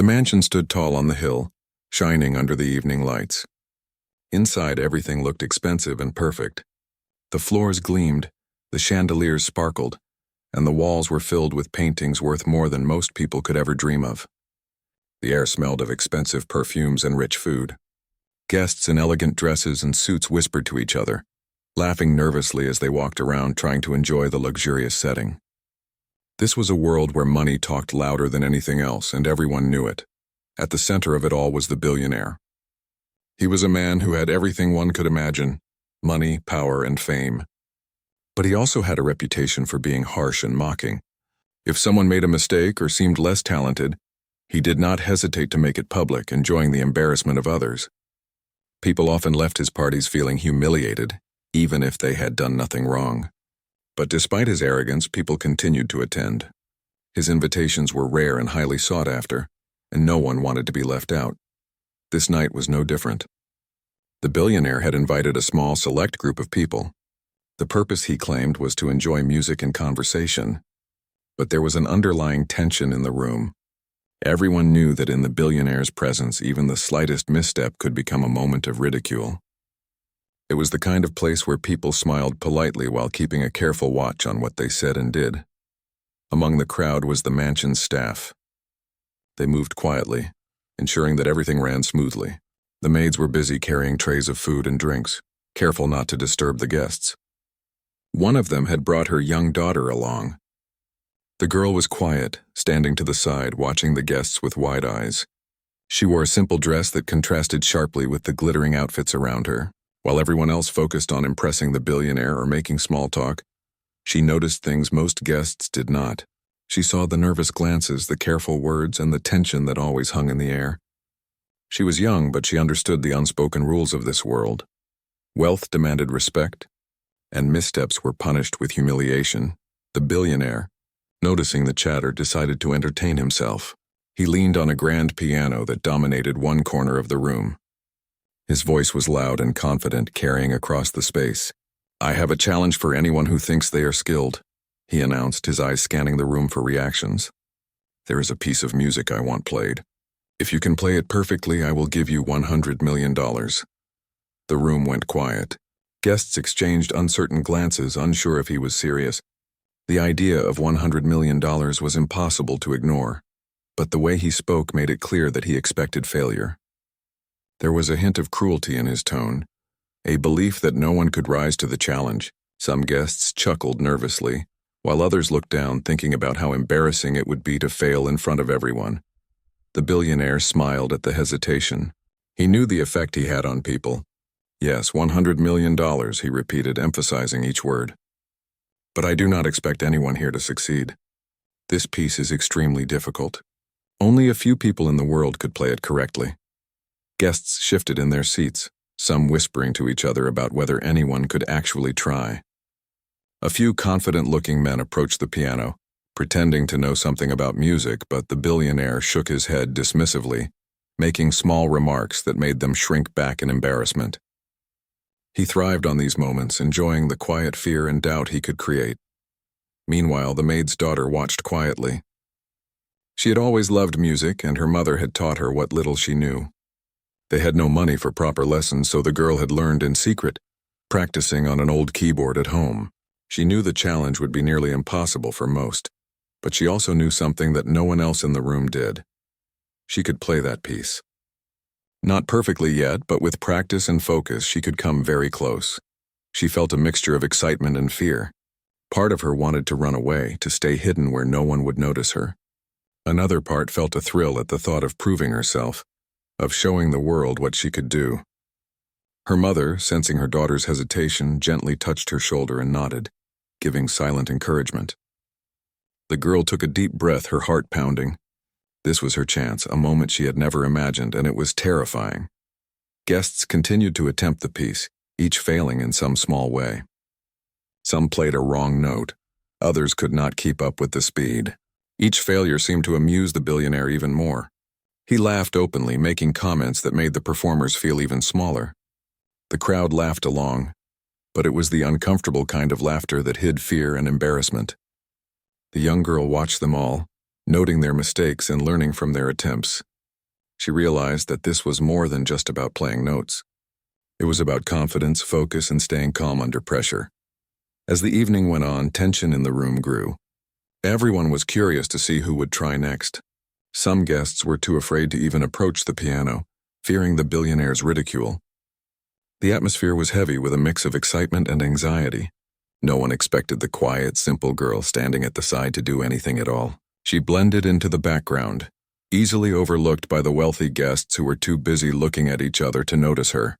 mansion stood tall on the hill, shining under the evening lights. Inside, everything looked expensive and perfect. The floors gleamed, the chandeliers sparkled, and the walls were filled with paintings worth more than most people could ever dream of. The air smelled of expensive perfumes and rich food. Guests in elegant dresses and suits whispered to each other, laughing nervously as they walked around trying to enjoy the luxurious setting. This was a world where money talked louder than anything else, and everyone knew it. At the center of it all was the billionaire. He was a man who had everything one could imagine: money, power, and fame. But he also had a reputation for being harsh and mocking. If someone made a mistake or seemed less talented, he did not hesitate to make it public, enjoying the embarrassment of others. People often left his parties feeling humiliated, even if they had done nothing wrong. But despite his arrogance, people continued to attend. His invitations were rare and highly sought after, and no one wanted to be left out. This night was no different. The billionaire had invited a small, select group of people. The purpose, he claimed, was to enjoy music and conversation. But there was an underlying tension in the room. Everyone knew that in the billionaire's presence, even the slightest misstep could become a moment of ridicule. It was the kind of place where people smiled politely while keeping a careful watch on what they said and did. Among the crowd was the mansion's staff. They moved quietly, ensuring that everything ran smoothly. The maids were busy carrying trays of food and drinks, careful not to disturb the guests. One of them had brought her young daughter along. The girl was quiet, standing to the side, watching the guests with wide eyes. She wore a simple dress that contrasted sharply with the glittering outfits around her. While everyone else focused on impressing the billionaire or making small talk, she noticed things most guests did not. She saw the nervous glances, the careful words, and the tension that always hung in the air. She was young, but she understood the unspoken rules of this world. Wealth demanded respect, and missteps were punished with humiliation. The billionaire, noticing the chatter, decided to entertain himself. He leaned on a grand piano that dominated one corner of the room. His voice was loud and confident, carrying across the space. "I have a challenge for anyone who thinks they are skilled," he announced, his eyes scanning the room for reactions. "There is a piece of music I want played. If you can play it perfectly, I will give you $100 million. The room went quiet. Guests exchanged uncertain glances, unsure if he was serious. The idea of $100 million was impossible to ignore, but the way he spoke made it clear that he expected failure. There was a hint of cruelty in his tone, a belief that no one could rise to the challenge. Some guests chuckled nervously, while others looked down, thinking about how embarrassing it would be to fail in front of everyone. The billionaire smiled at the hesitation. He knew the effect he had on people. "Yes, $100 million, he repeated, emphasizing each word. "But I do not expect anyone here to succeed. This piece is extremely difficult. Only a few people in the world could play it correctly." Guests shifted in their seats, some whispering to each other about whether anyone could actually try. A few confident-looking men approached the piano, pretending to know something about music, but the billionaire shook his head dismissively, making small remarks that made them shrink back in embarrassment. He thrived on these moments, enjoying the quiet fear and doubt he could create. Meanwhile, the maid's daughter watched quietly. She had always loved music, and her mother had taught her what little she knew. They had no money for proper lessons, so the girl had learned in secret, practicing on an old keyboard at home. She knew the challenge would be nearly impossible for most, but she also knew something that no one else in the room did. She could play that piece. Not perfectly yet, but with practice and focus, she could come very close. She felt a mixture of excitement and fear. Part of her wanted to run away, to stay hidden where no one would notice her. Another part felt a thrill at the thought of proving herself, of showing the world what she could do. Her mother, sensing her daughter's hesitation, gently touched her shoulder and nodded, giving silent encouragement. The girl took a deep breath, her heart pounding. This was her chance, a moment she had never imagined, and it was terrifying. Guests continued to attempt the piece, each failing in some small way. Some played a wrong note. Others could not keep up with the speed. Each failure seemed to amuse the billionaire even more. He laughed openly, making comments that made the performers feel even smaller. The crowd laughed along, but it was the uncomfortable kind of laughter that hid fear and embarrassment. The young girl watched them all, noting their mistakes and learning from their attempts. She realized that this was more than just about playing notes. It was about confidence, focus, and staying calm under pressure. As the evening went on, tension in the room grew. Everyone was curious to see who would try next. Some guests were too afraid to even approach the piano, fearing the billionaire's ridicule. The atmosphere was heavy with a mix of excitement and anxiety. No one expected the quiet, simple girl standing at the side to do anything at all. She blended into the background, easily overlooked by the wealthy guests who were too busy looking at each other to notice her.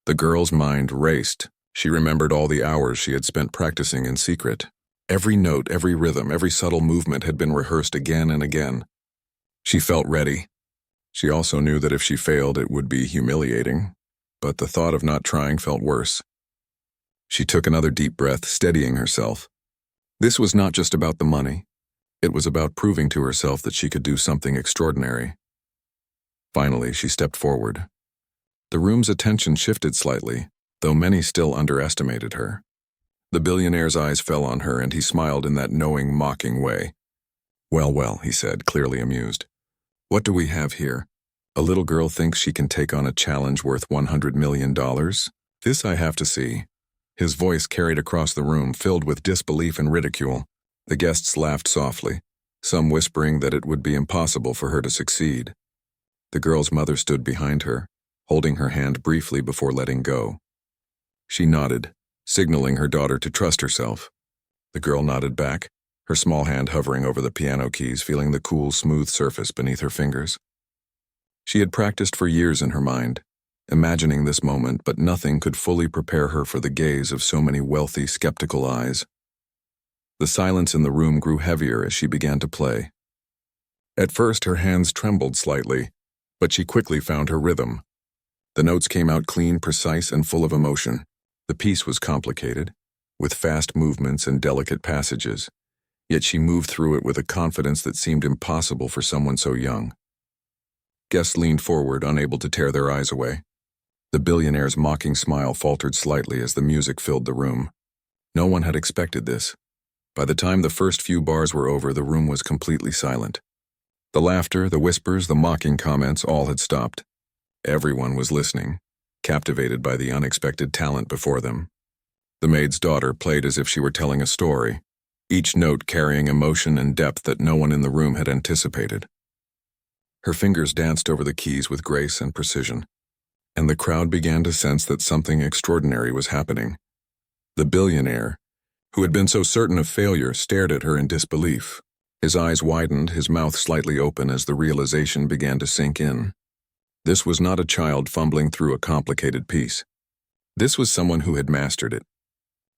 The girl's mind raced. She remembered all the hours she had spent practicing in secret. Every note, every rhythm, every subtle movement had been rehearsed again and again. She felt ready. She also knew that if she failed, it would be humiliating, but the thought of not trying felt worse. She took another deep breath, steadying herself. This was not just about the money. It was about proving to herself that she could do something extraordinary. Finally, she stepped forward. The room's attention shifted slightly, though many still underestimated her. The billionaire's eyes fell on her, and he smiled in that knowing, mocking way. "Well, well," he said, clearly amused. "What do we have here? A little girl thinks she can take on a challenge worth $100 million? This I have to see." His voice carried across the room, filled with disbelief and ridicule. The guests laughed softly, some whispering that it would be impossible for her to succeed. The girl's mother stood behind her, holding her hand briefly before letting go. She nodded, signaling her daughter to trust herself. The girl nodded back, her small hand hovering over the piano keys, feeling the cool, smooth surface beneath her fingers. She had practiced for years in her mind, imagining this moment, but nothing could fully prepare her for the gaze of so many wealthy, skeptical eyes. The silence in the room grew heavier as she began to play. At first, her hands trembled slightly, but she quickly found her rhythm. The notes came out clean, precise, and full of emotion. The piece was complicated, with fast movements and delicate passages, yet she moved through it with a confidence that seemed impossible for someone so young. Guests leaned forward, unable to tear their eyes away. The billionaire's mocking smile faltered slightly as the music filled the room. No one had expected this. By the time the first few bars were over, the room was completely silent. The laughter, the whispers, the mocking comments, all had stopped. Everyone was listening, captivated by the unexpected talent before them. The maid's daughter played as if she were telling a story, each note carrying emotion and depth that no one in the room had anticipated. Her fingers danced over the keys with grace and precision, and the crowd began to sense that something extraordinary was happening. The billionaire, who had been so certain of failure, stared at her in disbelief. His eyes widened, his mouth slightly open as the realization began to sink in. This was not a child fumbling through a complicated piece. This was someone who had mastered it.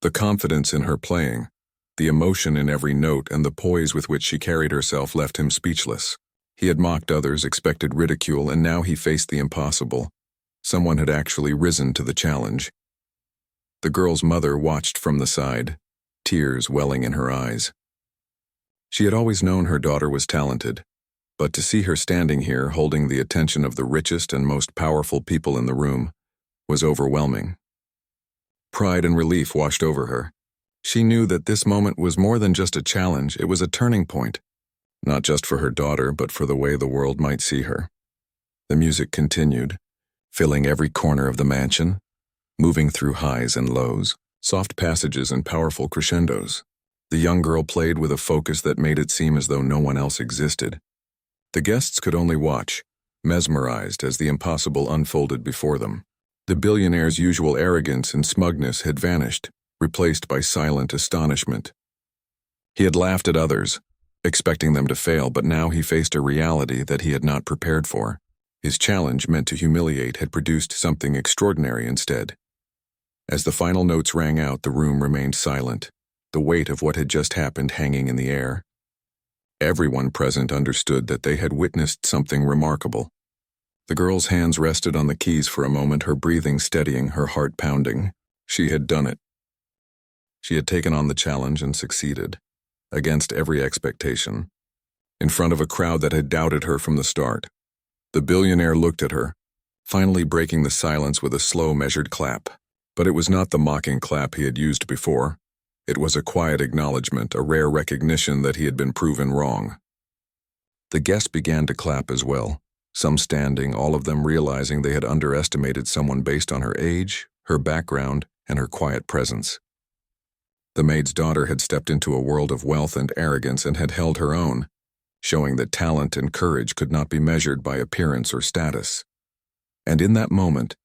The confidence in her playing, the emotion in every note, and the poise with which she carried herself left him speechless. He had mocked others, expected ridicule, and now he faced the impossible. Someone had actually risen to the challenge. The girl's mother watched from the side, tears welling in her eyes. She had always known her daughter was talented, but to see her standing here holding the attention of the richest and most powerful people in the room was overwhelming. Pride and relief washed over her. She knew that this moment was more than just a challenge, it was a turning point, not just for her daughter, but for the way the world might see her. The music continued, filling every corner of the mansion, moving through highs and lows, soft passages and powerful crescendos. The young girl played with a focus that made it seem as though no one else existed. The guests could only watch, mesmerized as the impossible unfolded before them. The billionaire's usual arrogance and smugness had vanished, replaced by silent astonishment. He had laughed at others, expecting them to fail, but now he faced a reality that he had not prepared for. His challenge, meant to humiliate, had produced something extraordinary instead. As the final notes rang out, the room remained silent, the weight of what had just happened hanging in the air. Everyone present understood that they had witnessed something remarkable. The girl's hands rested on the keys for a moment, her breathing steadying, her heart pounding. She had done it. She had taken on the challenge and succeeded, against every expectation, in front of a crowd that had doubted her from the start. The billionaire looked at her, finally breaking the silence with a slow, measured clap. But it was not the mocking clap he had used before. It was a quiet acknowledgement, a rare recognition that he had been proven wrong. The guests began to clap as well, some standing, all of them realizing they had underestimated someone based on her age, her background, and her quiet presence. The maid's daughter had stepped into a world of wealth and arrogance and had held her own, showing that talent and courage could not be measured by appearance or status. And in that moment,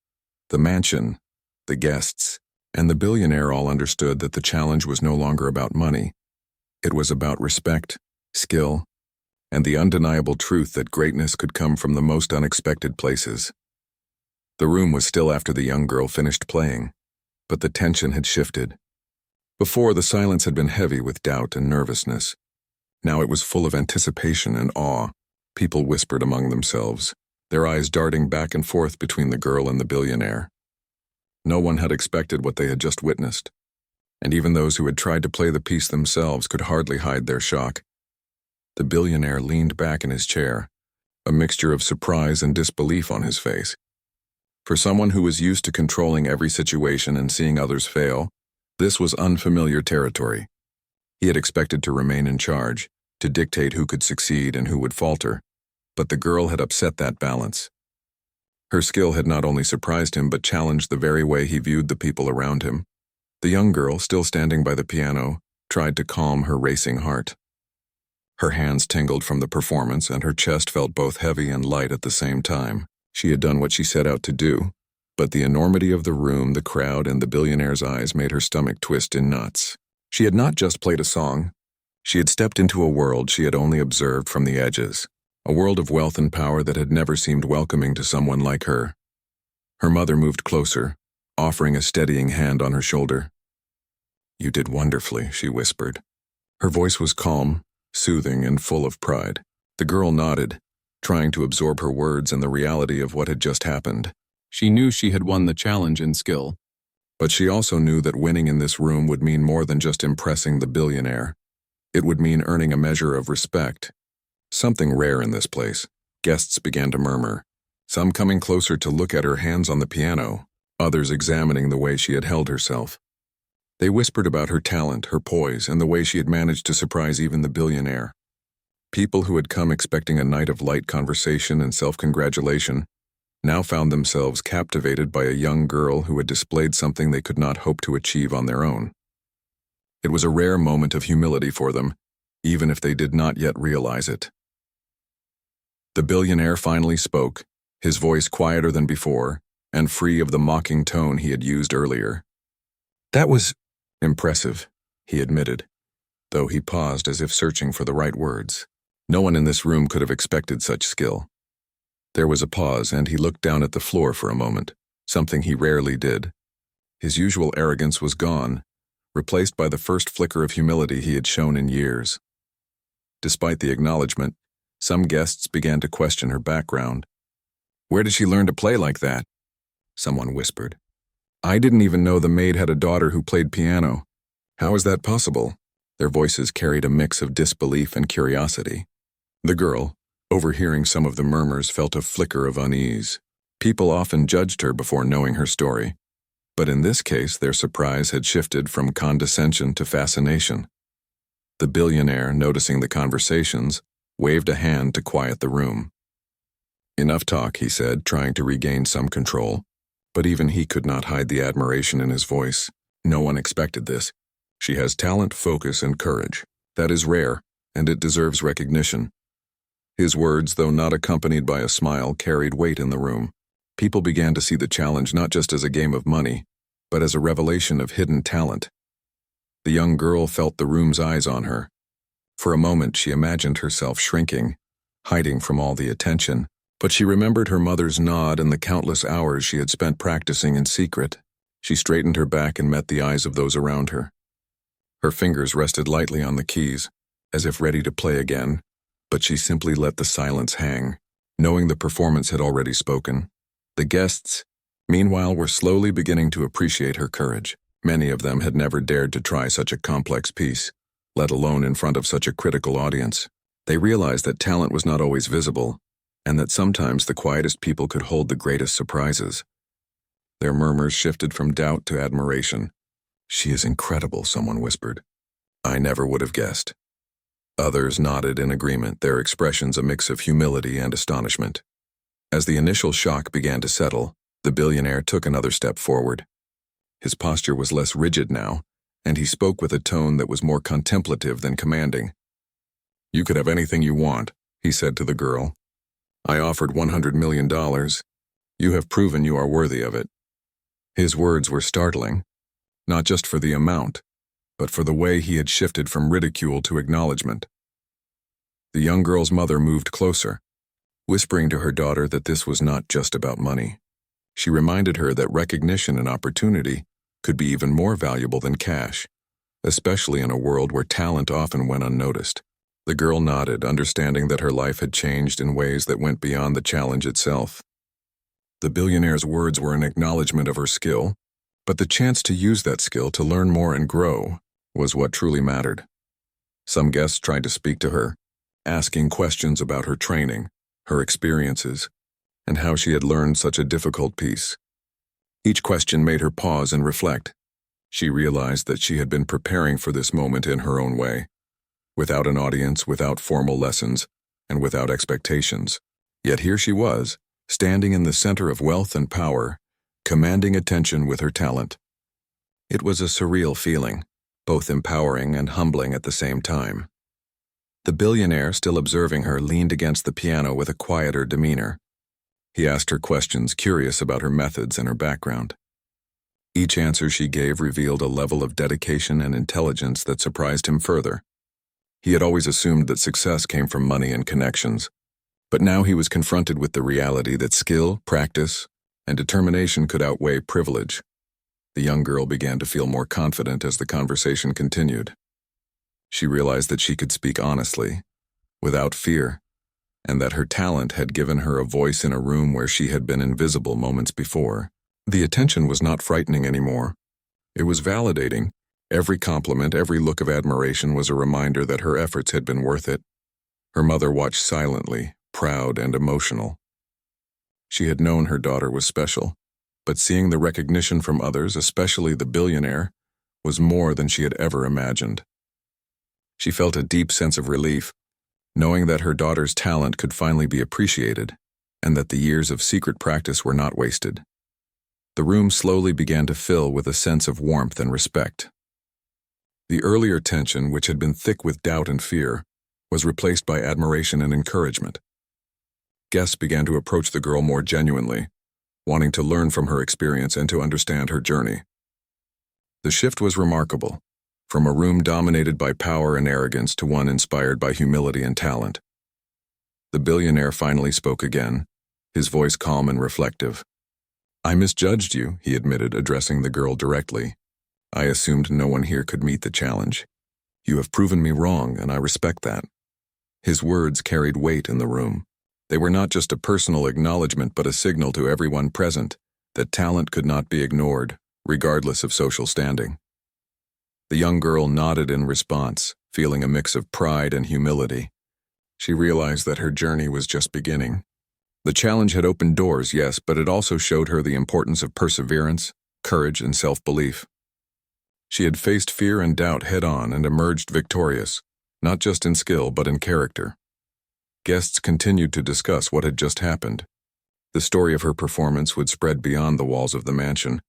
the mansion, the guests, and the billionaire all understood that the challenge was no longer about money. It was about respect, skill, and the undeniable truth that greatness could come from the most unexpected places. The room was still after the young girl finished playing, but the tension had shifted. Before, the silence had been heavy with doubt and nervousness. Now it was full of anticipation and awe. People whispered among themselves, their eyes darting back and forth between the girl and the billionaire. No one had expected what they had just witnessed, and even those who had tried to play the piece themselves could hardly hide their shock. The billionaire leaned back in his chair, a mixture of surprise and disbelief on his face. For someone who was used to controlling every situation and seeing others fail, this was unfamiliar territory. He had expected to remain in charge, to dictate who could succeed and who would falter, but the girl had upset that balance. Her skill had not only surprised him but challenged the very way he viewed the people around him. The young girl, still standing by the piano, tried to calm her racing heart. Her hands tingled from the performance and her chest felt both heavy and light at the same time. She had done what she set out to do, but the enormity of the room, the crowd, and the billionaire's eyes made her stomach twist in knots. She had not just played a song. She had stepped into a world she had only observed from the edges, a world of wealth and power that had never seemed welcoming to someone like her. Her mother moved closer, offering a steadying hand on her shoulder. "You did wonderfully," she whispered. Her voice was calm, soothing, and full of pride. The girl nodded, trying to absorb her words and the reality of what had just happened. She knew she had won the challenge in skill, but she also knew that winning in this room would mean more than just impressing the billionaire. It would mean earning a measure of respect. Something rare in this place. Guests began to murmur, some coming closer to look at her hands on the piano, others examining the way she had held herself. They whispered about her talent, her poise, and the way she had managed to surprise even the billionaire. People who had come expecting a night of light conversation and self-congratulation now found themselves captivated by a young girl who had displayed something they could not hope to achieve on their own. It was a rare moment of humility for them, even if they did not yet realize it. The billionaire finally spoke, his voice quieter than before, and free of the mocking tone he had used earlier. "That was impressive," he admitted, though he paused as if searching for the right words. No one in this room could have expected such skill. There was a pause, and he looked down at the floor for a moment, something he rarely did. His usual arrogance was gone, replaced by the first flicker of humility he had shown in years. Despite the acknowledgement, some guests began to question her background. "Where did she learn to play like that?" someone whispered. "I didn't even know the maid had a daughter who played piano. How is that possible?" Their voices carried a mix of disbelief and curiosity. The girl, overhearing some of the murmurs, felt a flicker of unease. People often judged her before knowing her story, but in this case their surprise had shifted from condescension to fascination. The billionaire, noticing the conversations, waved a hand to quiet the room. "Enough talk," he said, trying to regain some control, but even he could not hide the admiration in his voice. "No one expected this. She has talent, focus, and courage. That is rare, and it deserves recognition." His words, though not accompanied by a smile, carried weight in the room. People began to see the challenge not just as a game of money, but as a revelation of hidden talent. The young girl felt the room's eyes on her. For a moment she imagined herself shrinking, hiding from all the attention, but she remembered her mother's nod and the countless hours she had spent practicing in secret. She straightened her back and met the eyes of those around her. Her fingers rested lightly on the keys, as if ready to play again, but she simply let the silence hang, knowing the performance had already spoken. The guests, meanwhile, were slowly beginning to appreciate her courage. Many of them had never dared to try such a complex piece, let alone in front of such a critical audience. They realized that talent was not always visible, and that sometimes the quietest people could hold the greatest surprises. Their murmurs shifted from doubt to admiration. "She is incredible," someone whispered. "I never would have guessed." Others nodded in agreement, their expressions a mix of humility and astonishment. As the initial shock began to settle, the billionaire took another step forward. His posture was less rigid now, and he spoke with a tone that was more contemplative than commanding. "You could have anything you want," he said to the girl. "I offered $100 million. You have proven you are worthy of it." His words were startling, not just for the amount, but for the way he had shifted from ridicule to acknowledgement. The young girl's mother moved closer, whispering to her daughter that this was not just about money. She reminded her that recognition and opportunity could be even more valuable than cash, especially in a world where talent often went unnoticed. The girl nodded, understanding that her life had changed in ways that went beyond the challenge itself. The billionaire's words were an acknowledgement of her skill, but the chance to use that skill to learn more and grow was what truly mattered. Some guests tried to speak to her, asking questions about her training, her experiences, and how she had learned such a difficult piece. Each question made her pause and reflect. She realized that she had been preparing for this moment in her own way, without an audience, without formal lessons, and without expectations. Yet here she was, standing in the center of wealth and power, commanding attention with her talent. It was a surreal feeling, both empowering and humbling at the same time. The billionaire, still observing her, leaned against the piano with a quieter demeanor. He asked her questions, curious about her methods and her background. Each answer she gave revealed a level of dedication and intelligence that surprised him further. He had always assumed that success came from money and connections, but now he was confronted with the reality that skill, practice, and determination could outweigh privilege. The young girl began to feel more confident as the conversation continued. She realized that she could speak honestly, without fear, and that her talent had given her a voice in a room where she had been invisible moments before. The attention was not frightening anymore. It was validating. Every compliment, every look of admiration was a reminder that her efforts had been worth it. Her mother watched silently, proud and emotional. She had known her daughter was special, but seeing the recognition from others, especially the billionaire, was more than she had ever imagined. She felt a deep sense of relief, knowing that her daughter's talent could finally be appreciated, and that the years of secret practice were not wasted. The room slowly began to fill with a sense of warmth and respect. The earlier tension, which had been thick with doubt and fear, was replaced by admiration and encouragement. Guests began to approach the girl more genuinely, wanting to learn from her experience and to understand her journey. The shift was remarkable, from a room dominated by power and arrogance to one inspired by humility and talent. The billionaire finally spoke again, his voice calm and reflective. "I misjudged you," he admitted, addressing the girl directly. "I assumed no one here could meet the challenge. You have proven me wrong, and I respect that." His words carried weight in the room. They were not just a personal acknowledgement, but a signal to everyone present that talent could not be ignored, regardless of social standing. The young girl nodded in response, feeling a mix of pride and humility. She realized that her journey was just beginning. The challenge had opened doors, yes, but it also showed her the importance of perseverance, courage, and self-belief. She had faced fear and doubt head-on and emerged victorious, not just in skill but in character. Guests continued to discuss what had just happened. The story of her performance would spread beyond the walls of the mansion,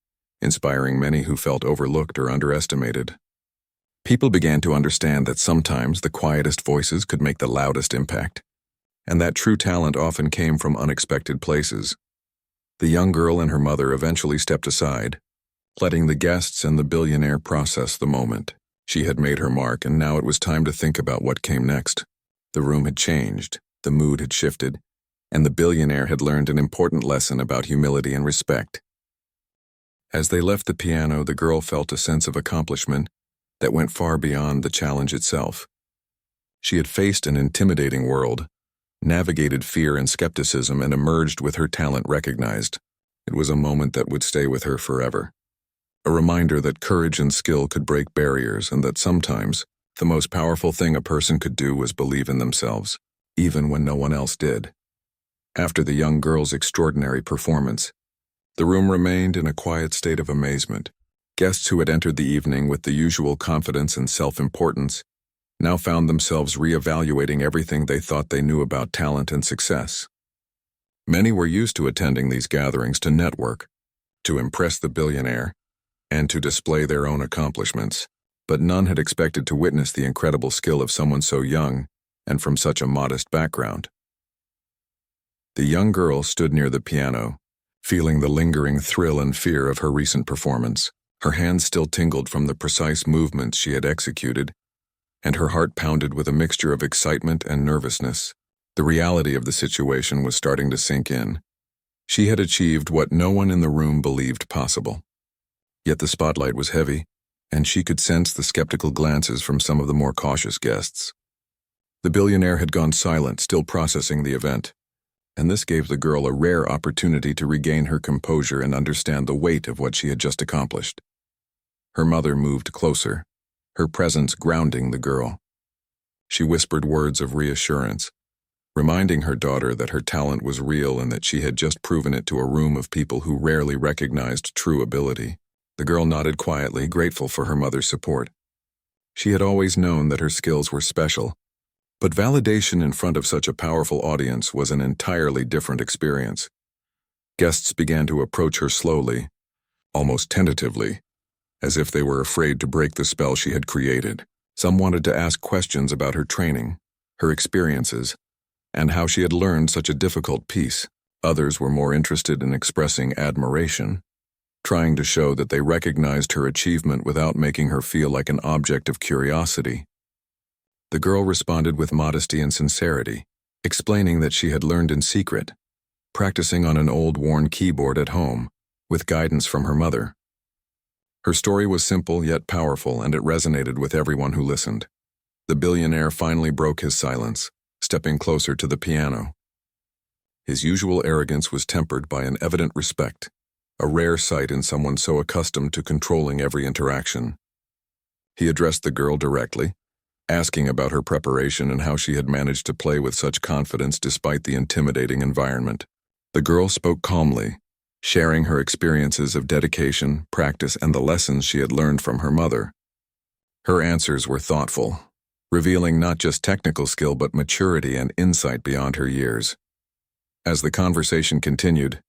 inspiring many who felt overlooked or underestimated. People began to understand that sometimes the quietest voices could make the loudest impact, and that true talent often came from unexpected places. The young girl and her mother eventually stepped aside, letting the guests and the billionaire process the moment. She had made her mark, and now it was time to think about what came next. The room had changed, the mood had shifted, and the billionaire had learned an important lesson about humility and respect. As they left the piano, the girl felt a sense of accomplishment that went far beyond the challenge itself. She had faced an intimidating world, navigated fear and skepticism, and emerged with her talent recognized. It was a moment that would stay with her forever. A reminder that courage and skill could break barriers, and that sometimes the most powerful thing a person could do was believe in themselves, even when no one else did. After the young girl's extraordinary performance, the room remained in a quiet state of amazement. Guests who had entered the evening with the usual confidence and self-importance now found themselves reevaluating everything they thought they knew about talent and success. Many were used to attending these gatherings to network, to impress the billionaire, and to display their own accomplishments, but none had expected to witness the incredible skill of someone so young and from such a modest background. The young girl stood near the piano, feeling the lingering thrill and fear of her recent performance. Her hands still tingled from the precise movements she had executed, and her heart pounded with a mixture of excitement and nervousness. The reality of the situation was starting to sink in. She had achieved what no one in the room believed possible. Yet the spotlight was heavy, and she could sense the skeptical glances from some of the more cautious guests. The billionaire had gone silent, still processing the event, and this gave the girl a rare opportunity to regain her composure and understand the weight of what she had just accomplished. Her mother moved closer, her presence grounding the girl. She whispered words of reassurance, reminding her daughter that her talent was real and that she had just proven it to a room of people who rarely recognized true ability. The girl nodded quietly, grateful for her mother's support. She had always known that her skills were special, but validation in front of such a powerful audience was an entirely different experience. Guests began to approach her slowly, almost tentatively, as if they were afraid to break the spell she had created. Some wanted to ask questions about her training, her experiences, and how she had learned such a difficult piece. Others were more interested in expressing admiration, trying to show that they recognized her achievement without making her feel like an object of curiosity. The girl responded with modesty and sincerity, explaining that she had learned in secret, practicing on an old worn keyboard at home, with guidance from her mother. Her story was simple yet powerful, and it resonated with everyone who listened. The billionaire finally broke his silence, stepping closer to the piano. His usual arrogance was tempered by an evident respect, a rare sight in someone so accustomed to controlling every interaction. He addressed the girl directly, asking about her preparation and how she had managed to play with such confidence despite the intimidating environment. The girl spoke calmly, sharing her experiences of dedication, practice, and the lessons she had learned from her mother. Her answers were thoughtful, revealing not just technical skill but maturity and insight beyond her years. As the conversation continued,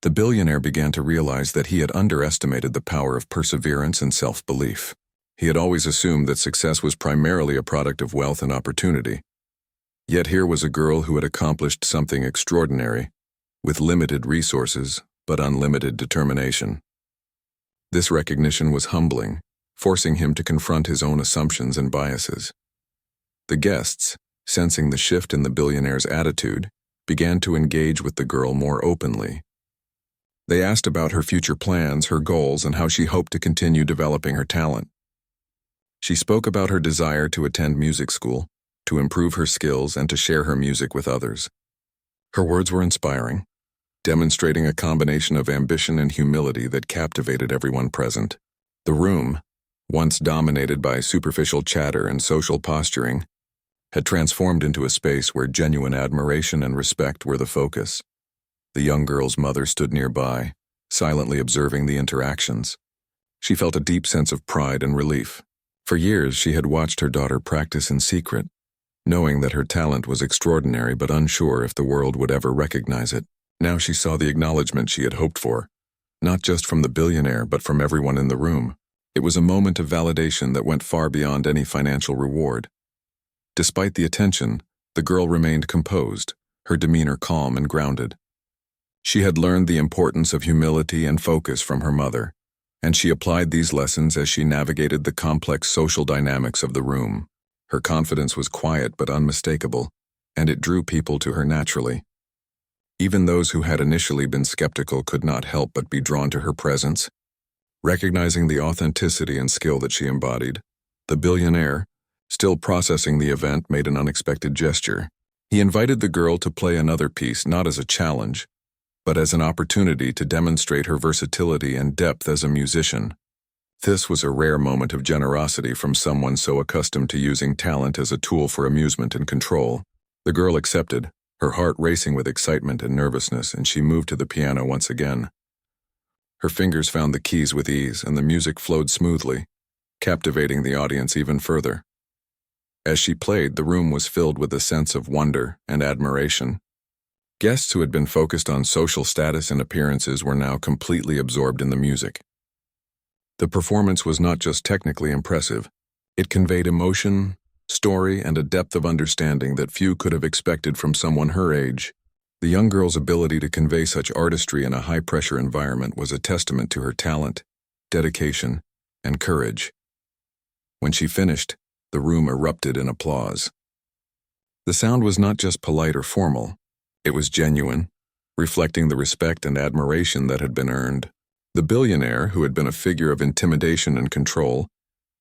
the billionaire began to realize that he had underestimated the power of perseverance and self-belief. He had always assumed that success was primarily a product of wealth and opportunity. Yet here was a girl who had accomplished something extraordinary, with limited resources but unlimited determination. This recognition was humbling, forcing him to confront his own assumptions and biases. The guests, sensing the shift in the billionaire's attitude, began to engage with the girl more openly. They asked about her future plans, her goals, and how she hoped to continue developing her talent. She spoke about her desire to attend music school, to improve her skills, and to share her music with others. Her words were inspiring, demonstrating a combination of ambition and humility that captivated everyone present. The room, once dominated by superficial chatter and social posturing, had transformed into a space where genuine admiration and respect were the focus. The young girl's mother stood nearby, silently observing the interactions. She felt a deep sense of pride and relief. For years, she had watched her daughter practice in secret, knowing that her talent was extraordinary but unsure if the world would ever recognize it. Now she saw the acknowledgement she had hoped for, not just from the billionaire but from everyone in the room. It was a moment of validation that went far beyond any financial reward. Despite the attention, the girl remained composed, her demeanor calm and grounded. She had learned the importance of humility and focus from her mother, and she applied these lessons as she navigated the complex social dynamics of the room. Her confidence was quiet but unmistakable, and it drew people to her naturally. Even those who had initially been skeptical could not help but be drawn to her presence. Recognizing the authenticity and skill that she embodied, the billionaire, still processing the event, made an unexpected gesture. He invited the girl to play another piece, not as a challenge, but as an opportunity to demonstrate her versatility and depth as a musician. This was a rare moment of generosity from someone so accustomed to using talent as a tool for amusement and control. The girl accepted, her heart racing with excitement and nervousness, and she moved to the piano once again. Her fingers found the keys with ease, and the music flowed smoothly, captivating the audience even further. As she played, the room was filled with a sense of wonder and admiration. Guests who had been focused on social status and appearances were now completely absorbed in the music. The performance was not just technically impressive, it conveyed emotion, story, and a depth of understanding that few could have expected from someone her age. The young girl's ability to convey such artistry in a high-pressure environment was a testament to her talent, dedication, and courage. When she finished, the room erupted in applause. The sound was not just polite or formal, it was genuine, reflecting the respect and admiration that had been earned. The billionaire, who had been a figure of intimidation and control,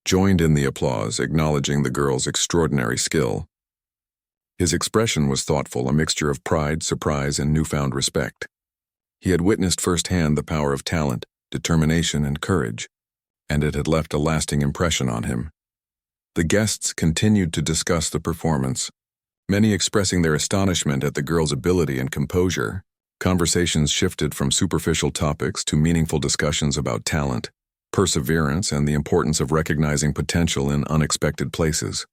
joined in the applause, acknowledging the girl's extraordinary skill. His expression was thoughtful, a mixture of pride, surprise, and newfound respect. He had witnessed firsthand the power of talent, determination, and courage, and it had left a lasting impression on him. The guests continued to discuss the performance, many expressing their astonishment at the girl's ability and composure. Conversations shifted from superficial topics to meaningful discussions about talent, perseverance, and the importance of recognizing potential in unexpected places.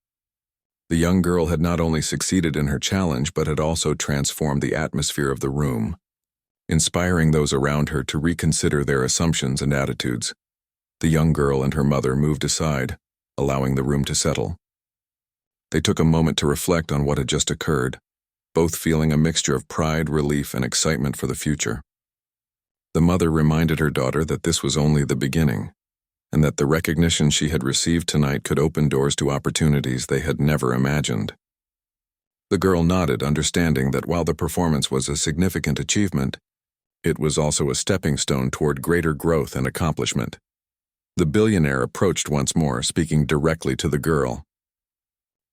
The young girl had not only succeeded in her challenge but had also transformed the atmosphere of the room, inspiring those around her to reconsider their assumptions and attitudes. The young girl and her mother moved aside, allowing the room to settle. They took a moment to reflect on what had just occurred, both feeling a mixture of pride, relief, and excitement for the future. The mother reminded her daughter that this was only the beginning, and that the recognition she had received tonight could open doors to opportunities they had never imagined. The girl nodded, understanding that while the performance was a significant achievement, it was also a stepping stone toward greater growth and accomplishment. The billionaire approached once more, speaking directly to the girl.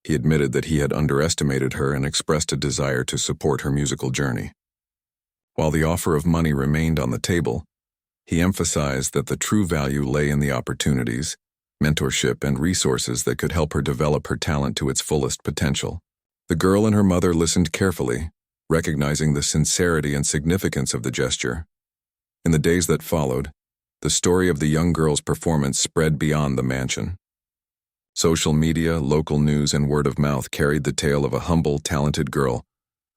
He admitted that he had underestimated her and expressed a desire to support her musical journey. While the offer of money remained on the table, he emphasized that the true value lay in the opportunities, mentorship, and resources that could help her develop her talent to its fullest potential. The girl and her mother listened carefully, recognizing the sincerity and significance of the gesture. In the days that followed, the story of the young girl's performance spread beyond the mansion. Social media, local news, and word of mouth carried the tale of a humble, talented girl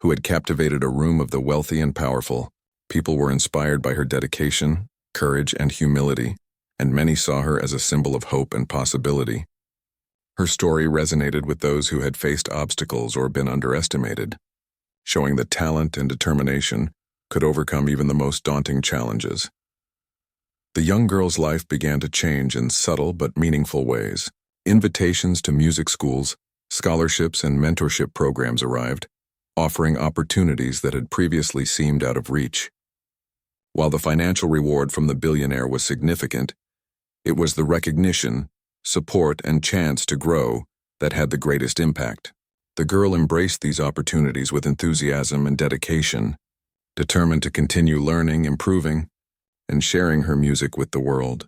who had captivated a room of the wealthy and powerful. People were inspired by her dedication, courage, and humility, and many saw her as a symbol of hope and possibility. Her story resonated with those who had faced obstacles or been underestimated, showing that talent and determination could overcome even the most daunting challenges. The young girl's life began to change in subtle but meaningful ways. Invitations to music schools, scholarships, and mentorship programs arrived, offering opportunities that had previously seemed out of reach. While the financial reward from the billionaire was significant, it was the recognition, support, and chance to grow that had the greatest impact. The girl embraced these opportunities with enthusiasm and dedication, determined to continue learning, improving, and sharing her music with the world.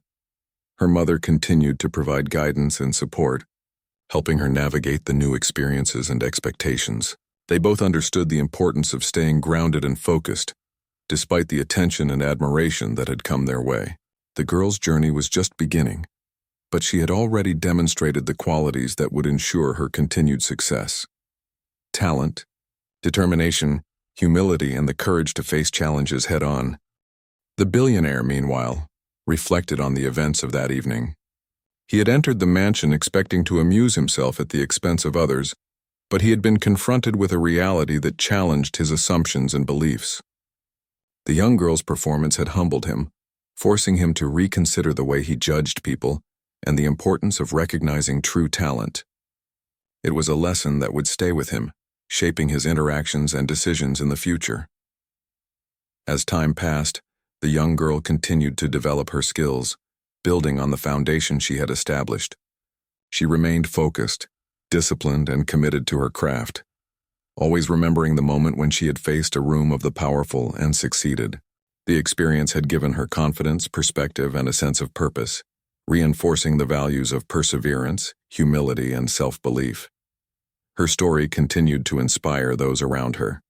Her mother continued to provide guidance and support, helping her navigate the new experiences and expectations. They both understood the importance of staying grounded and focused, despite the attention and admiration that had come their way. The girl's journey was just beginning, but she had already demonstrated the qualities that would ensure her continued success. Talent, determination, humility, and the courage to face challenges head-on. The billionaire, meanwhile, reflected on the events of that evening. He had entered the mansion expecting to amuse himself at the expense of others, but he had been confronted with a reality that challenged his assumptions and beliefs. The young girl's performance had humbled him, forcing him to reconsider the way he judged people and the importance of recognizing true talent. It was a lesson that would stay with him, shaping his interactions and decisions in the future. As time passed, the young girl continued to develop her skills, building on the foundation she had established. She remained focused, disciplined, and committed to her craft, always remembering the moment when she had faced a room of the powerful and succeeded. The experience had given her confidence, perspective, and a sense of purpose, reinforcing the values of perseverance, humility, and self-belief. Her story continued to inspire those around her.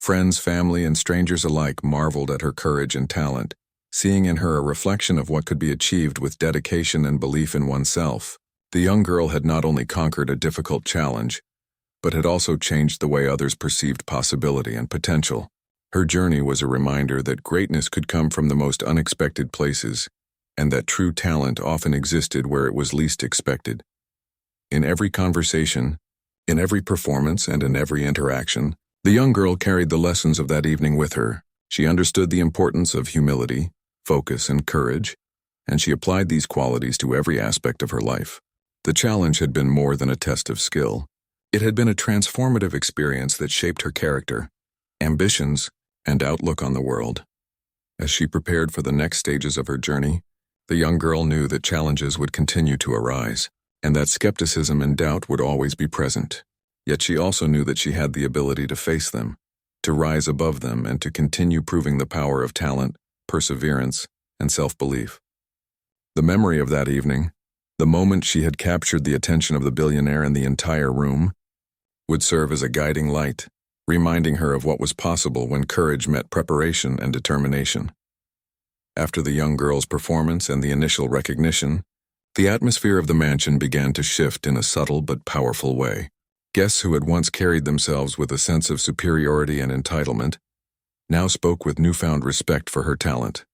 Friends, family, and strangers alike marveled at her courage and talent, seeing in her a reflection of what could be achieved with dedication and belief in oneself. The young girl had not only conquered a difficult challenge, but had also changed the way others perceived possibility and potential. Her journey was a reminder that greatness could come from the most unexpected places, and that true talent often existed where it was least expected. In every conversation, in every performance, and in every interaction, the young girl carried the lessons of that evening with her. She understood the importance of humility, focus, and courage, and she applied these qualities to every aspect of her life. The challenge had been more than a test of skill. It had been a transformative experience that shaped her character, ambitions, and outlook on the world. As she prepared for the next stages of her journey, the young girl knew that challenges would continue to arise, and that skepticism and doubt would always be present. Yet she also knew that she had the ability to face them, to rise above them, and to continue proving the power of talent, perseverance, and self-belief. The memory of that evening, the moment she had captured the attention of the billionaire and the entire room, would serve as a guiding light, reminding her of what was possible when courage met preparation and determination. After the young girl's performance and the initial recognition, the atmosphere of the mansion began to shift in a subtle but powerful way. Guests who had once carried themselves with a sense of superiority and entitlement now spoke with newfound respect for her talent.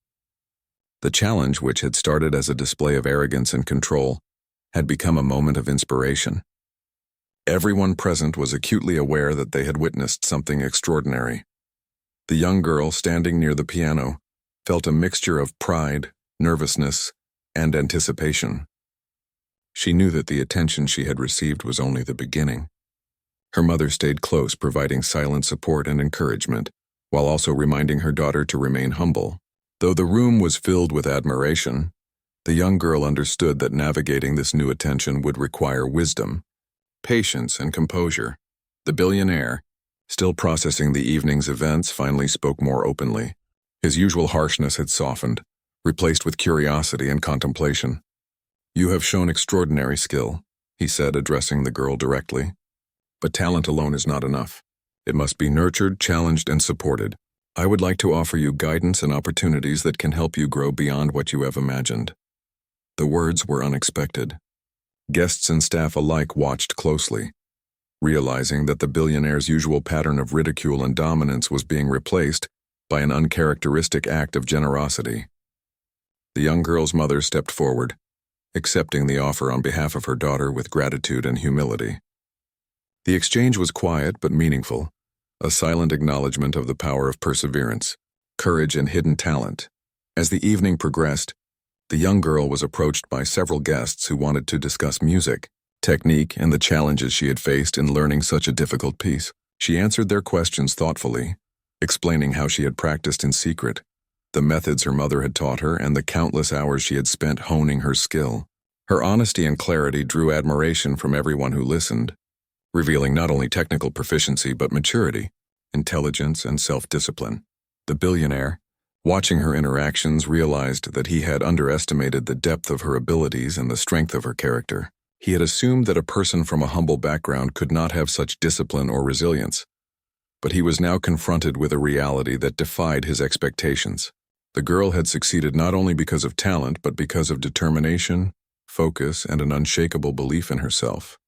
The challenge, which had started as a display of arrogance and control, had become a moment of inspiration. Everyone present was acutely aware that they had witnessed something extraordinary. The young girl, standing near the piano, felt a mixture of pride, nervousness, and anticipation. She knew that the attention she had received was only the beginning. Her mother stayed close, providing silent support and encouragement, while also reminding her daughter to remain humble. Though the room was filled with admiration, the young girl understood that navigating this new attention would require wisdom, patience, and composure. The billionaire, still processing the evening's events, finally spoke more openly. His usual harshness had softened, replaced with curiosity and contemplation. "You have shown extraordinary skill," he said, addressing the girl directly. "But talent alone is not enough. It must be nurtured, challenged, and supported. I would like to offer you guidance and opportunities that can help you grow beyond what you have imagined." The words were unexpected. Guests and staff alike watched closely, realizing that the billionaire's usual pattern of ridicule and dominance was being replaced by an uncharacteristic act of generosity. The young girl's mother stepped forward, accepting the offer on behalf of her daughter with gratitude and humility. The exchange was quiet but meaningful, a silent acknowledgement of the power of perseverance, courage, and hidden talent. As the evening progressed, the young girl was approached by several guests who wanted to discuss music, technique, and the challenges she had faced in learning such a difficult piece. She answered their questions thoughtfully, explaining how she had practiced in secret, the methods her mother had taught her, and the countless hours she had spent honing her skill. Her honesty and clarity drew admiration from everyone who listened, revealing not only technical proficiency but maturity, intelligence, and self-discipline. The billionaire, watching her interactions, realized that he had underestimated the depth of her abilities and the strength of her character. He had assumed that a person from a humble background could not have such discipline or resilience, but he was now confronted with a reality that defied his expectations. The girl had succeeded not only because of talent, but because of determination, focus, and an unshakable belief in herself.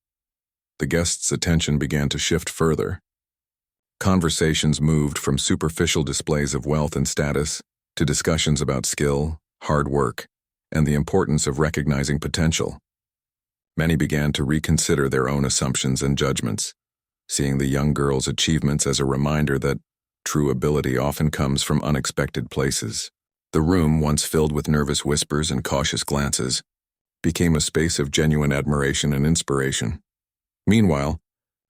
The guests' attention began to shift further. Conversations moved from superficial displays of wealth and status to discussions about skill, hard work, and the importance of recognizing potential. Many began to reconsider their own assumptions and judgments, seeing the young girl's achievements as a reminder that true ability often comes from unexpected places. The room, once filled with nervous whispers and cautious glances, became a space of genuine admiration and inspiration. Meanwhile,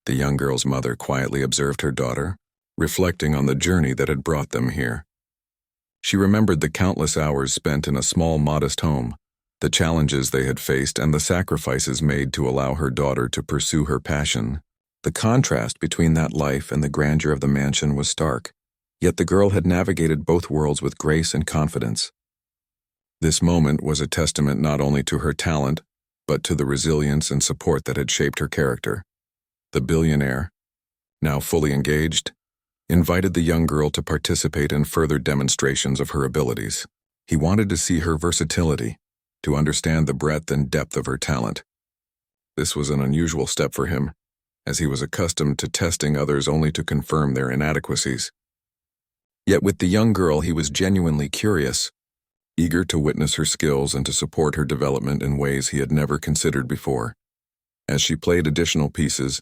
the young girl's mother quietly observed her daughter, reflecting on the journey that had brought them here. She remembered the countless hours spent in a small, modest home, the challenges they had faced, and the sacrifices made to allow her daughter to pursue her passion. The contrast between that life and the grandeur of the mansion was stark, yet the girl had navigated both worlds with grace and confidence. This moment was a testament not only to her talent, but to the resilience and support that had shaped her character. The billionaire, now fully engaged, invited the young girl to participate in further demonstrations of her abilities. He wanted to see her versatility, to understand the breadth and depth of her talent. This was an unusual step for him, as he was accustomed to testing others only to confirm their inadequacies. Yet with the young girl he was genuinely curious, eager to witness her skills and to support her development in ways he had never considered before. As she played additional pieces,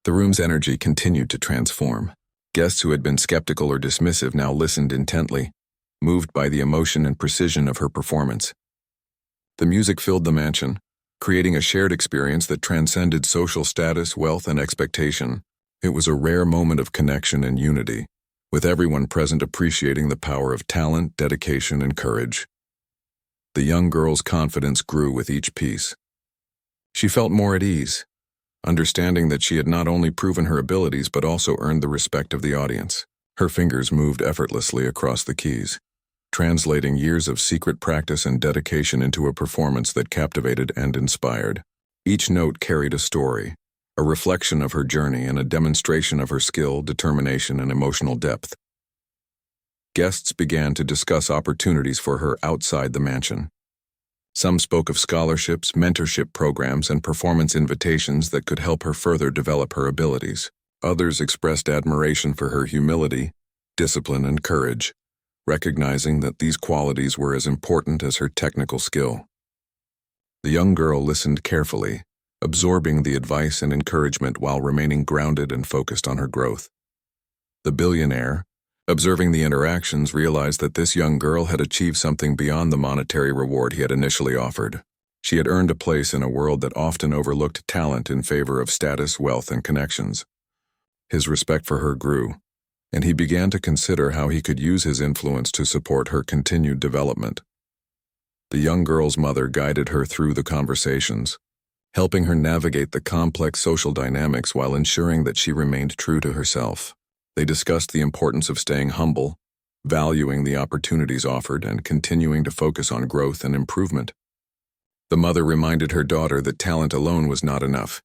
the room's energy continued to transform. Guests who had been skeptical or dismissive now listened intently, moved by the emotion and precision of her performance. The music filled the mansion, creating a shared experience that transcended social status, wealth, and expectation. It was a rare moment of connection and unity, with everyone present appreciating the power of talent, dedication, and courage. The young girl's confidence grew with each piece. She felt more at ease, understanding that she had not only proven her abilities but also earned the respect of the audience. Her fingers moved effortlessly across the keys, translating years of secret practice and dedication into a performance that captivated and inspired. Each note carried a story, a reflection of her journey and a demonstration of her skill, determination, and emotional depth. Guests began to discuss opportunities for her outside the mansion. Some spoke of scholarships, mentorship programs, and performance invitations that could help her further develop her abilities. Others expressed admiration for her humility, discipline, and courage, recognizing that these qualities were as important as her technical skill. The young girl listened carefully, absorbing the advice and encouragement while remaining grounded and focused on her growth. The billionaire, observing the interactions, realized that this young girl had achieved something beyond the monetary reward he had initially offered. She had earned a place in a world that often overlooked talent in favor of status, wealth, and connections. His respect for her grew, and he began to consider how he could use his influence to support her continued development. The young girl's mother guided her through the conversations, helping her navigate the complex social dynamics while ensuring that she remained true to herself. They discussed the importance of staying humble, valuing the opportunities offered, and continuing to focus on growth and improvement. The mother reminded her daughter that talent alone was not enough.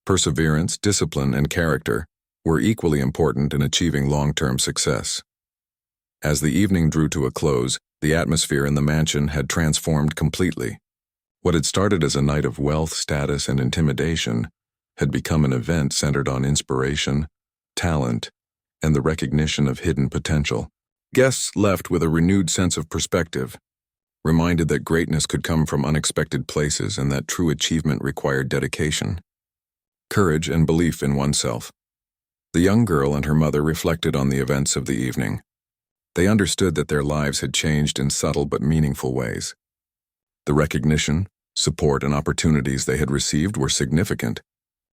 Perseverance, discipline, and character were equally important in achieving long-term success. As the evening drew to a close, the atmosphere in the mansion had transformed completely. What had started as a night of wealth, status, and intimidation had become an event centered on inspiration, talent, and the recognition of hidden potential. Guests left with a renewed sense of perspective, reminded that greatness could come from unexpected places and that true achievement required dedication, courage, and belief in oneself. The young girl and her mother reflected on the events of the evening. They understood that their lives had changed in subtle but meaningful ways. The recognition, support, and opportunities they had received were significant,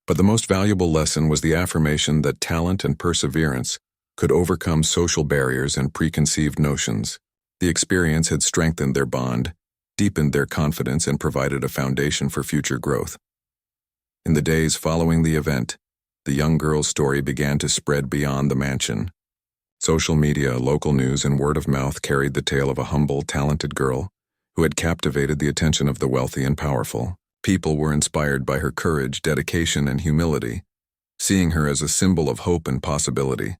but the most valuable lesson was the affirmation that talent and perseverance could overcome social barriers and preconceived notions. The experience had strengthened their bond, deepened their confidence, and provided a foundation for future growth. In the days following the event, the young girl's story began to spread beyond the mansion. Social media, local news, and word of mouth carried the tale of a humble, talented girl who had captivated the attention of the wealthy and powerful. People were inspired by her courage, dedication, and humility, seeing her as a symbol of hope and possibility.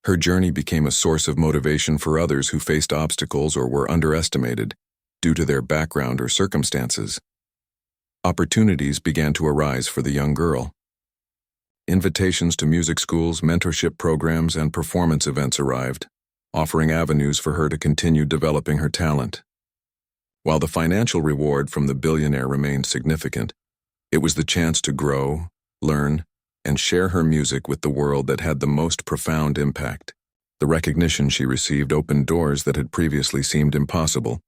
Her journey became a source of motivation for others who faced obstacles or were underestimated due to their background or circumstances. Opportunities began to arise for the young girl. Invitations to music schools, mentorship programs, and performance events arrived, offering avenues for her to continue developing her talent. While the financial reward from the billionaire remained significant, it was the chance to grow, learn, and share her music with the world that had the most profound impact. The recognition she received opened doors that had previously seemed impossible,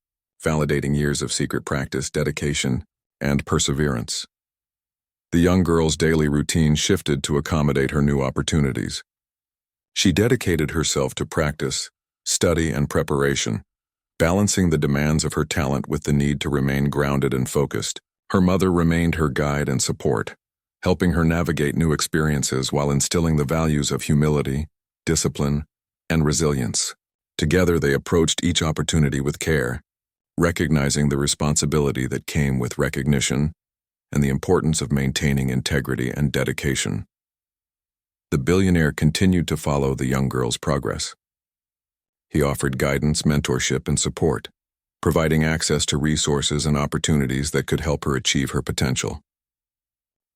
validating years of secret practice, dedication, and perseverance. The young girl's daily routine shifted to accommodate her new opportunities. She dedicated herself to practice, study, and preparation, balancing the demands of her talent with the need to remain grounded and focused. Her mother remained her guide and support, helping her navigate new experiences while instilling the values of humility, discipline, and resilience. Together they approached each opportunity with care, recognizing the responsibility that came with recognition and the importance of maintaining integrity and dedication. The billionaire continued to follow the young girl's progress. He offered guidance, mentorship, and support, providing access to resources and opportunities that could help her achieve her potential.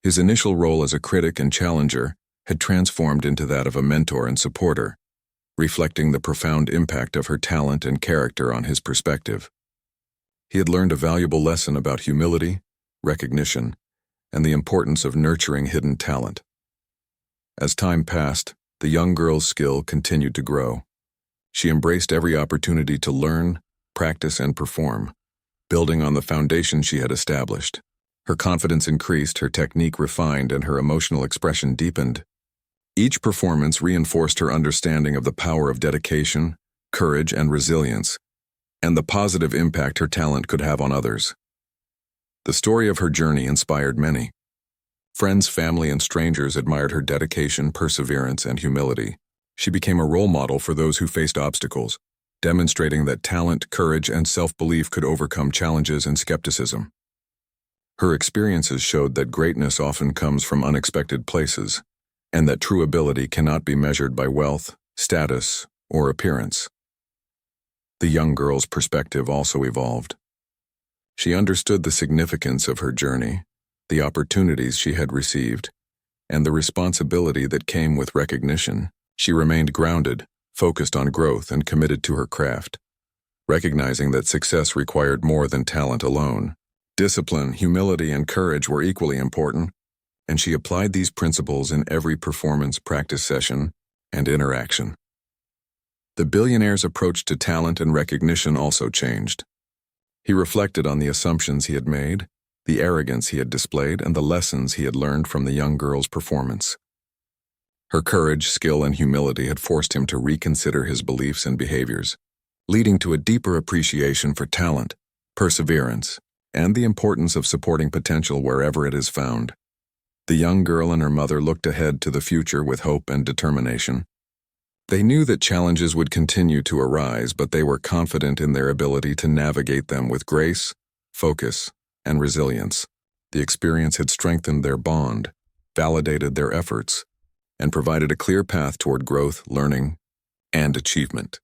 His initial role as a critic and challenger had transformed into that of a mentor and supporter, reflecting the profound impact of her talent and character on his perspective. He had learned a valuable lesson about humility, recognition, and the importance of nurturing hidden talent. As time passed, the young girl's skill continued to grow. She embraced every opportunity to learn, practice, and perform, building on the foundation she had established. Her confidence increased, her technique refined, and her emotional expression deepened. Each performance reinforced her understanding of the power of dedication, courage, and resilience, and the positive impact her talent could have on others. The story of her journey inspired many. Friends, family, and strangers admired her dedication, perseverance, and humility. She became a role model for those who faced obstacles, demonstrating that talent, courage, and self-belief could overcome challenges and skepticism. Her experiences showed that greatness often comes from unexpected places, and that true ability cannot be measured by wealth, status, or appearance. The young girl's perspective also evolved. She understood the significance of her journey, the opportunities she had received, and the responsibility that came with recognition. She remained grounded, focused on growth, and committed to her craft, recognizing that success required more than talent alone. Discipline, humility, and courage were equally important, and she applied these principles in every performance, practice session, and interaction. The billionaire's approach to talent and recognition also changed. He reflected on the assumptions he had made, the arrogance he had displayed, and the lessons he had learned from the young girl's performance. Her courage, skill, and humility had forced him to reconsider his beliefs and behaviors, leading to a deeper appreciation for talent, perseverance, and the importance of supporting potential wherever it is found. The young girl and her mother looked ahead to the future with hope and determination. They knew that challenges would continue to arise, but they were confident in their ability to navigate them with grace, focus, and resilience. The experience had strengthened their bond, validated their efforts, and provided a clear path toward growth, learning, and achievement.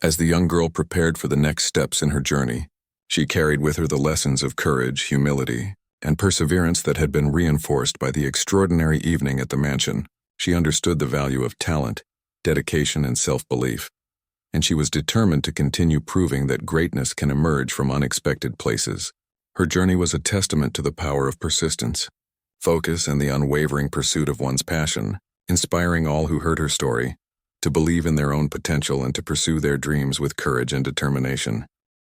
As the young girl prepared for the next steps in her journey, she carried with her the lessons of courage, humility, and perseverance that had been reinforced by the extraordinary evening at the mansion. She understood the value of talent, dedication, and self-belief, and she was determined to continue proving that greatness can emerge from unexpected places. Her journey was a testament to the power of persistence, focus, and the unwavering pursuit of one's passion, inspiring all who heard her story to believe in their own potential and to pursue their dreams with courage and determination.